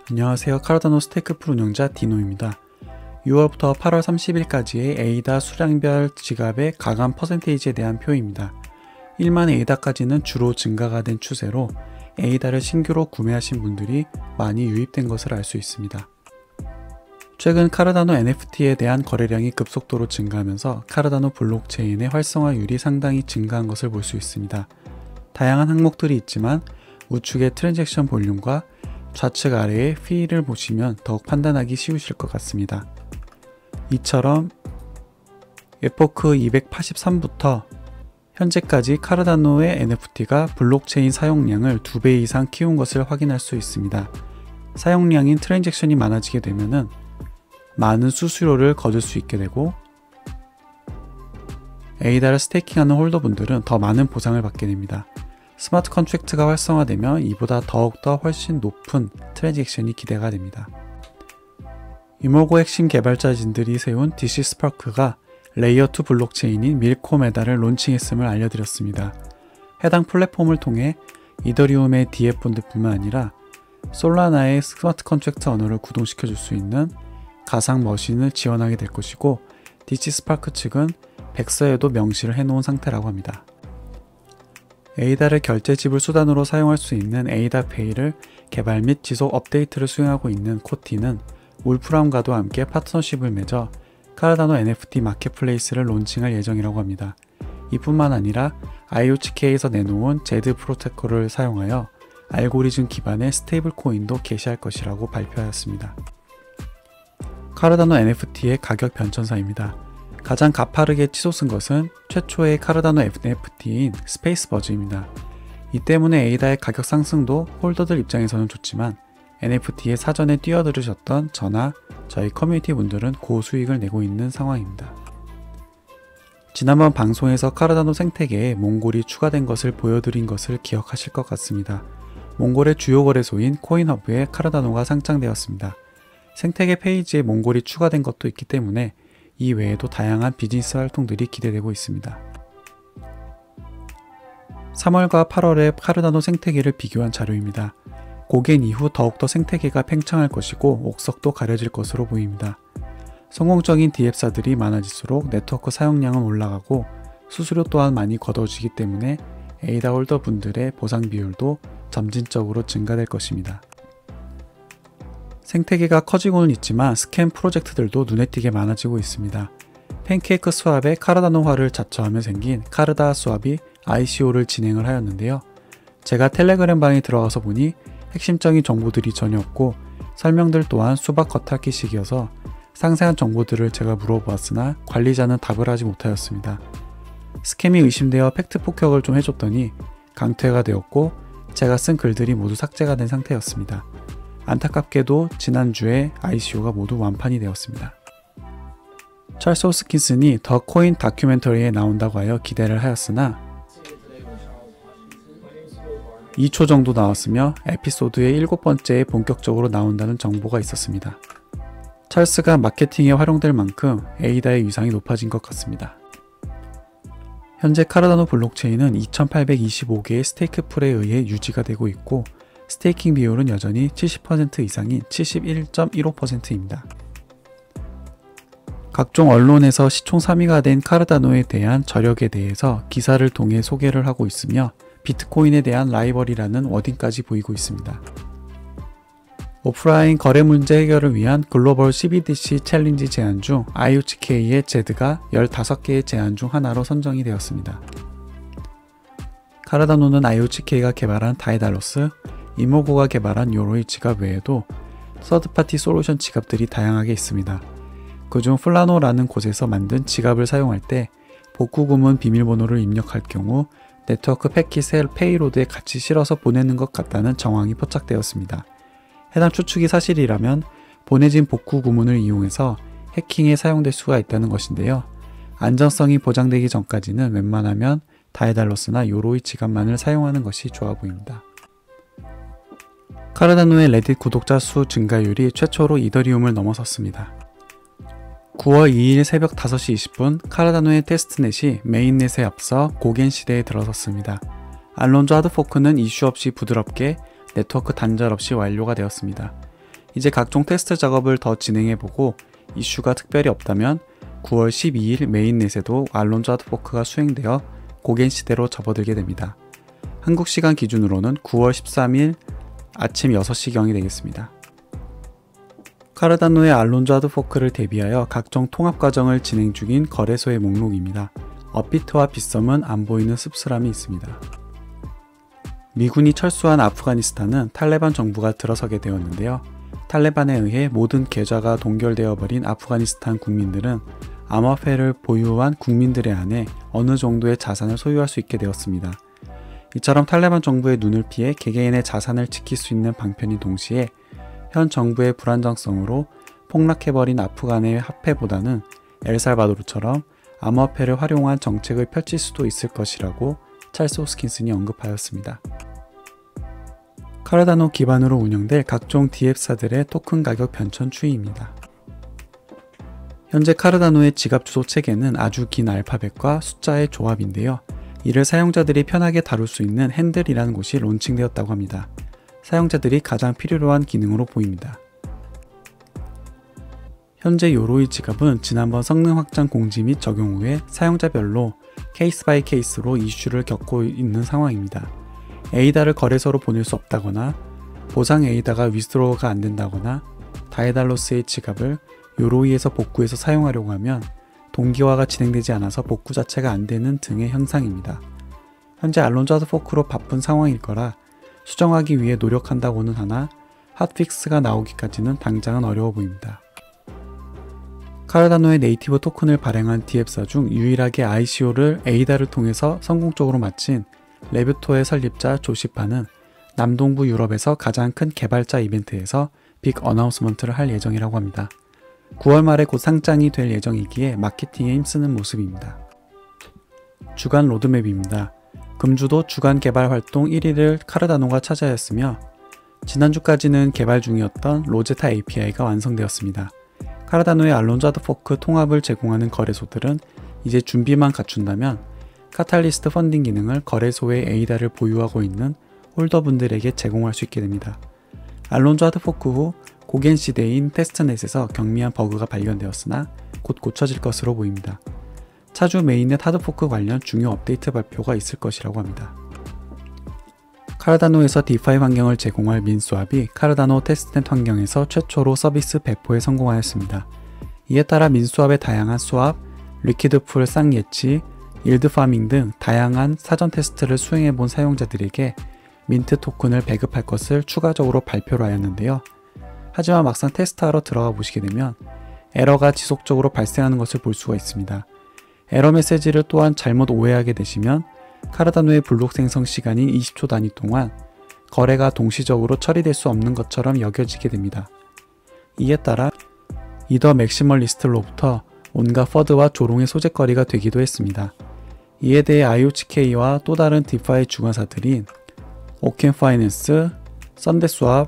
안녕하세요. 카르다노 스테이크풀 운영자 디노입니다. 6월부터 8월 30일까지의 에이다 수량별 지갑의 가감 퍼센테이지에 대한 표입니다. 1만 에이다까지는 주로 증가가 된 추세로 에이다를 신규로 구매하신 분들이 많이 유입된 것을 알 수 있습니다. 최근 카르다노 NFT에 대한 거래량이 급속도로 증가하면서 카르다노 블록체인의 활성화율이 상당히 증가한 것을 볼 수 있습니다. 다양한 항목들이 있지만 우측의 트랜잭션 볼륨과 좌측 아래의 피를 보시면 더욱 판단하기 쉬우실 것 같습니다. 이처럼 에포크 283부터 현재까지 카르다노의 NFT가 블록체인 사용량을 2배 이상 키운 것을 확인할 수 있습니다. 사용량인 트랜잭션이 많아지게 되면 많은 수수료를 거둘 수 있게 되고 에이다를 스테이킹하는 홀더분들은 더 많은 보상을 받게 됩니다. 스마트 컨트랙트가 활성화되면 이보다 더욱더 훨씬 높은 트랜잭션이 기대가 됩니다. 이모고 핵심 개발자진들이 세운 DC 스파크가 레이어2 블록체인인 밀코메다를 론칭했음을 알려드렸습니다. 해당 플랫폼을 통해 이더리움의 DF본드뿐만 아니라 솔라나의 스마트 컨트랙트 언어를 구동시켜 줄 수 있는 가상 머신을 지원하게 될 것이고 DC 스파크 측은 백서에도 명시를 해놓은 상태라고 합니다. 에이다를 결제 지불 수단으로 사용할 수 있는 에이다페이를 개발 및 지속 업데이트를 수행하고 있는 코티는 울프람과도 함께 파트너십을 맺어 카르다노 NFT 마켓플레이스를 론칭할 예정이라고 합니다. 이뿐만 아니라 IOCK에서 내놓은 제드 프로토콜을 사용하여 알고리즘 기반의 스테이블 코인도 게시할 것이라고 발표하였습니다. 카르다노 NFT의 가격 변천사입니다. 가장 가파르게 치솟은 것은 최초의 카르다노 NFT인 스페이스버즈입니다. 이 때문에 에이다의 가격 상승도 홀더들 입장에서는 좋지만 NFT에 사전에 뛰어들으셨던 저나 저희 커뮤니티 분들은 고수익을 내고 있는 상황입니다. 지난번 방송에서 카르다노 생태계에 몽골이 추가된 것을 보여드린 것을 기억하실 것 같습니다. 몽골의 주요 거래소인 코인허브에 카르다노가 상장되었습니다. 생태계 페이지에 몽골이 추가된 것도 있기 때문에 이 외에도 다양한 비즈니스 활동들이 기대되고 있습니다. 3월과 8월의 카르다노 생태계를 비교한 자료입니다. 고갱 이후 더욱더 생태계가 팽창할 것이고 옥석도 가려질 것으로 보입니다. 성공적인 DApp사들이 많아질수록 네트워크 사용량은 올라가고 수수료 또한 많이 걷어지기 때문에 에이다 홀더 분들의 보상 비율도 점진적으로 증가될 것입니다. 생태계가 커지고는 있지만 스캠 프로젝트들도 눈에 띄게 많아지고 있습니다. 팬케이크 스왑의 카르다노화를 자처하며 생긴 카르다 스왑이 ICO를 진행을 하였는데요. 제가 텔레그램 방에 들어가서 보니 핵심적인 정보들이 전혀 없고 설명들 또한 수박 겉핥기식이어서 상세한 정보들을 제가 물어보았으나 관리자는 답을 하지 못하였습니다. 스캠이 의심되어 팩트 폭격을 좀 해줬더니 강퇴가 되었고 제가 쓴 글들이 모두 삭제가 된 상태였습니다. 안타깝게도 지난주에 ICO가 모두 완판이 되었습니다. 찰스 호스킨슨이 더 코인 다큐멘터리에 나온다고 하여 기대를 하였으나 2초 정도 나왔으며 에피소드의 7번째에 본격적으로 나온다는 정보가 있었습니다. 찰스가 마케팅에 활용될 만큼 에이다의 위상이 높아진 것 같습니다. 현재 카르다노 블록체인은 2825개의 스테이크 풀에 의해 유지가 되고 있고 스테이킹 비율은 여전히 70% 이상인 71.15%입니다. 각종 언론에서 시총 3위가 된 카르다노에 대한 저력에 대해서 기사를 통해 소개를 하고 있으며 비트코인에 대한 라이벌이라는 워딩까지 보이고 있습니다. 오프라인 거래 문제 해결을 위한 글로벌 CBDC 챌린지 제안 중 IOCK의 제드가 15개의 제안 중 하나로 선정이 되었습니다. 카르다노는 IOCK가 개발한 다이달러스, 이모고가 개발한 요로이 지갑 외에도 서드파티 솔루션 지갑들이 다양하게 있습니다. 그중 플라노라는 곳에서 만든 지갑을 사용할 때 복구 구문 비밀번호를 입력할 경우 네트워크 패킷에 페이로드에 같이 실어서 보내는 것 같다는 정황이 포착되었습니다. 해당 추측이 사실이라면 보내진 복구 구문을 이용해서 해킹에 사용될 수가 있다는 것인데요. 안전성이 보장되기 전까지는 웬만하면 다이달러스나 요로이 지갑만을 사용하는 것이 좋아 보입니다. 카르다노의 레딧 구독자 수 증가율이 최초로 이더리움을 넘어섰습니다. 9월 2일 새벽 5시 20분 카르다노의 테스트넷이 메인넷에 앞서 고갱 시대에 들어섰습니다. 알론조 하드포크는 이슈 없이 부드럽게 네트워크 단절 없이 완료가 되었습니다. 이제 각종 테스트 작업을 더 진행해보고 이슈가 특별히 없다면 9월 12일 메인넷에도 알론조 하드포크가 수행되어 고겐 시대로 접어들게 됩니다. 한국 시간 기준으로는 9월 13일 아침 6시경이 되겠습니다. 카르다노의 알론조 하드포크를 대비하여 각종 통합 과정을 진행 중인 거래소의 목록입니다. 업비트와 빗썸은 안 보이는 씁쓸함이 있습니다. 미군이 철수한 아프가니스탄은 탈레반 정부가 들어서게 되었는데요. 탈레반에 의해 모든 계좌가 동결되어 버린 아프가니스탄 국민들은 암호화폐를 보유한 국민들에 한해 어느 정도의 자산을 소유할 수 있게 되었습니다. 이처럼 탈레반 정부의 눈을 피해 개개인의 자산을 지킬 수 있는 방편인 동시에 현 정부의 불안정성으로 폭락해버린 아프간의 화폐보다는 엘살바도르처럼 암호화폐를 활용한 정책을 펼칠 수도 있을 것이라고 찰스 호스킨슨이 언급하였습니다. 카르다노 기반으로 운영될 각종 DApp사들의 토큰 가격 변천 추이입니다. 현재 카르다노의 지갑 주소 체계는 아주 긴 알파벳과 숫자의 조합인데요. 이를 사용자들이 편하게 다룰 수 있는 핸들이라는 곳이 론칭되었다고 합니다. 사용자들이 가장 필요로 한 기능으로 보입니다. 현재 요로이 지갑은 지난번 성능 확장 공지 및 적용 후에 사용자별로 케이스 바이 케이스로 이슈를 겪고 있는 상황입니다. 에이다를 거래소로 보낼 수 없다거나 보상 에이다가 위스드로우가 안 된다거나 다에달로스의 지갑을 요로이에서 복구해서 사용하려고 하면 동기화가 진행되지 않아서 복구 자체가 안 되는 등의 현상입니다. 현재 알론조 하드포크로 바쁜 상황일 거라 수정하기 위해 노력한다고는 하나 핫픽스가 나오기까지는 당장은 어려워 보입니다. 카르다노의 네이티브 토큰을 발행한 DApp사 중 유일하게 ICO를 에이다를 통해서 성공적으로 마친 레뷰토의 설립자 조시파는 남동부 유럽에서 가장 큰 개발자 이벤트에서 빅 어나운스먼트를 할 예정이라고 합니다. 9월 말에 곧 상장이 될 예정이기에 마케팅에 힘쓰는 모습입니다. 주간 로드맵입니다. 금주도 주간 개발 활동 1위를 카르다노가 차지하였으며 지난주까지는 개발 중이었던 로제타 API가 완성되었습니다. 카르다노의 알론조 하드포크 통합을 제공하는 거래소들은 이제 준비만 갖춘다면 카탈리스트 펀딩 기능을 거래소의 에이다를 보유하고 있는 홀더분들에게 제공할 수 있게 됩니다. 알론조 하드포크 후 고겐 시대인 테스트넷에서 경미한 버그가 발견되었으나 곧 고쳐질 것으로 보입니다. 차주 메인넷 하드포크 관련 중요 업데이트 발표가 있을 것이라고 합니다. 카르다노에서 디파이 환경을 제공할 민스왑이 카르다노 테스트넷 환경에서 최초로 서비스 배포에 성공하였습니다. 이에 따라 민스왑의 다양한 스왑, 리퀴드풀 쌍예치, 일드 파밍 등 다양한 사전 테스트를 수행해본 사용자들에게 민트 토큰을 배급할 것을 추가적으로 발표를 하였는데요. 하지만 막상 테스트하러 들어가 보시게 되면 에러가 지속적으로 발생하는 것을 볼 수가 있습니다. 에러 메시지를 또한 잘못 오해하게 되시면 카르다노의 블록 생성 시간인 20초 단위 동안 거래가 동시적으로 처리될 수 없는 것처럼 여겨지게 됩니다. 이에 따라 이더 맥시멀리스트로부터 온갖 퍼드와 조롱의 소재거리가 되기도 했습니다. 이에 대해 IOHK와 또 다른 디파이 주관사들인 오켄파이낸스, 썬데스왑,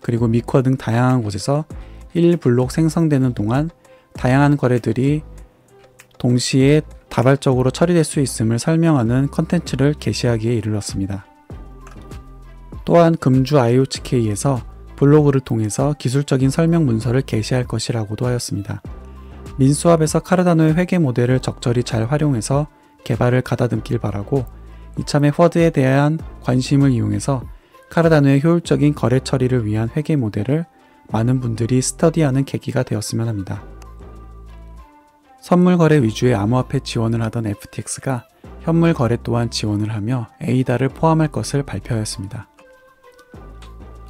그리고 미코어 등 다양한 곳에서 1블록 생성되는 동안 다양한 거래들이 동시에 다발적으로 처리될 수 있음을 설명하는 컨텐츠를 게시하기에 이르렀습니다. 또한 금주 IOHK에서 블로그를 통해서 기술적인 설명 문서를 게시할 것이라고도 하였습니다. 민스왑에서 카르다노의 회계 모델을 적절히 잘 활용해서 개발을 가다듬길 바라고 이참에 퍼드에 대한 관심을 이용해서 카르다노의 효율적인 거래 처리를 위한 회계 모델을 많은 분들이 스터디하는 계기가 되었으면 합니다. 선물 거래 위주의 암호화폐 지원을 하던 FTX가 현물 거래 또한 지원을 하며 에이다를 포함할 것을 발표하였습니다.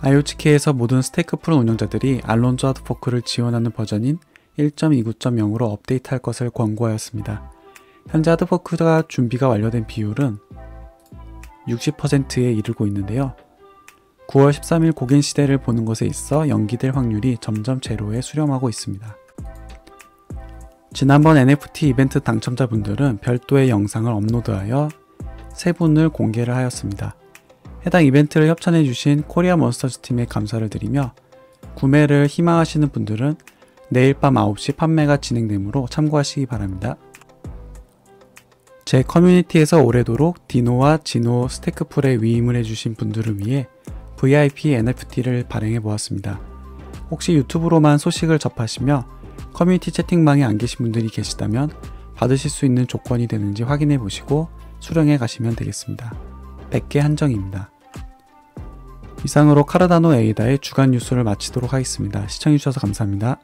IOHK에서 모든 스테이크풀 운영자들이 알론조 하드포크를 지원하는 버전인 1.29.0으로 업데이트할 것을 권고하였습니다. 현재 하드포크가 준비가 완료된 비율은 60%에 이르고 있는데요. 9월 13일 고겐 시대를 보는 것에 있어 연기될 확률이 점점 제로에 수렴하고 있습니다. 지난번 NFT 이벤트 당첨자분들은 별도의 영상을 업로드하여 3분을 공개를 하였습니다. 해당 이벤트를 협찬해주신 코리아 몬스터즈 팀에 감사를 드리며 구매를 희망하시는 분들은 내일 밤 9시 판매가 진행되므로 참고하시기 바랍니다. 제 커뮤니티에서 오래도록 디노와 지노 스테이크풀에 위임을 해주신 분들을 위해 VIP NFT를 발행해 보았습니다. 혹시 유튜브로만 소식을 접하시며 커뮤니티 채팅방에 안 계신 분들이 계시다면 받으실 수 있는 조건이 되는지 확인해 보시고 수령해 가시면 되겠습니다. 100개 한정입니다. 이상으로 카르다노 에이다의 주간 뉴스를 마치도록 하겠습니다. 시청해주셔서 감사합니다.